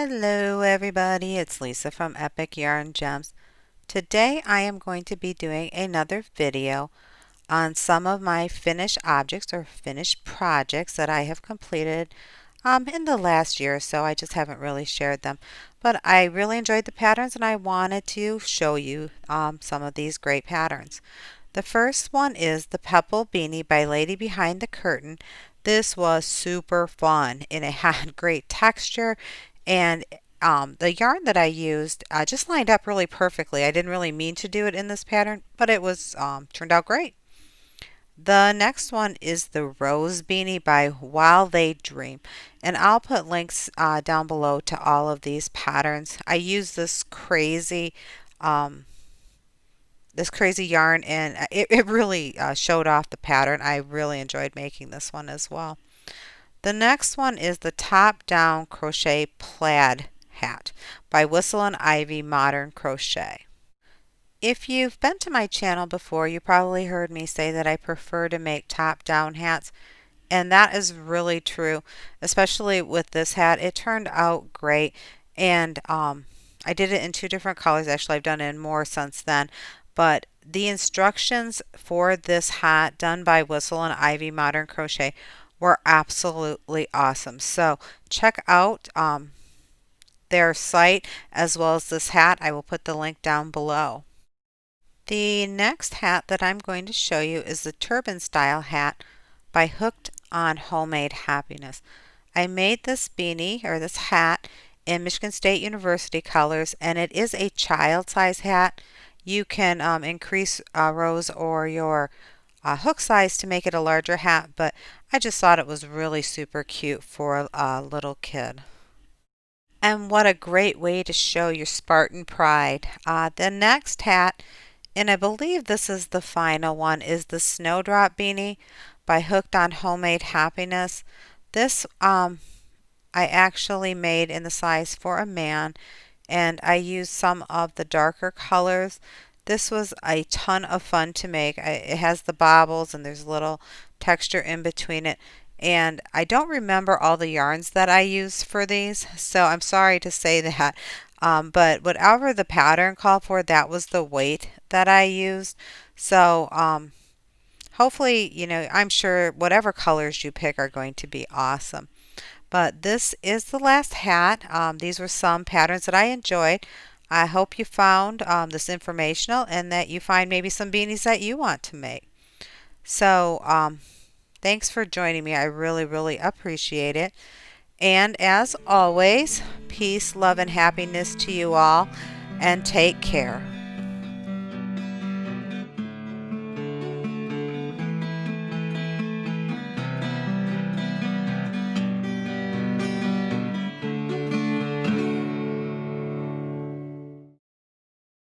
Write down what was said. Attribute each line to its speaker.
Speaker 1: Hello everybody, it's Lisa from Epic Yarn Gems. Today I am going to be doing another video on some of my finished objects or finished projects that I have completed in the last year or so. I just haven't really shared them, but I really enjoyed the patterns and I wanted to show you some of these great patterns. The first one is the Pebble Beanie by Lady Behind the Curtain. This was super fun and it had great texture, and the yarn that I used just lined up really perfectly. I didn't really mean to do it in this pattern, but it was turned out great. The next one is the Rose Beanie by While They Dream, and I'll put links down below to all of these patterns. I use um, this crazy yarn, and it really showed off the pattern. I really enjoyed making this one as well. The next one is the top down crochet plaid hat by Whistle and Ivy Modern Crochet. If you've been to my channel before, you probably heard me say that I prefer to make top down hats, and that is really true, especially with this hat. It turned out great, and I did it in two different colors. Actually, I've done it in more since then, but the instructions for this hat done by Whistle and Ivy Modern Crochet were absolutely awesome. So check out their site as well as this hat. I will put the link down below. The next hat that I'm going to show you is the Turban Style Hat by Hooked on Homemade Happiness. I made this beanie or this hat in Michigan State University colors, and it is a child size hat. You can increase Rose or your hook size to make it a larger hat, but I just thought it was really super cute for a little kid. And what a great way to show your Spartan pride. The next hat, and I believe this is the final one, is the Snowdrop Beanie by Hooked on Homemade Happiness. This I actually made in the size for a man, and I used some of the darker colors. This was a ton of fun to make. It has the bobbles and there's little texture in between it. And I don't remember all the yarns that I used for these, so I'm sorry to say that. But whatever the pattern called for, that was the weight that I used. So hopefully, I'm sure whatever colors you pick are going to be awesome. But this is the last hat. These were some patterns that I enjoyed. I hope you found this informational and that you find maybe some beanies that you want to make. So thanks for joining me. I really, really appreciate it. And as always, peace, love, and happiness to you all, and take care.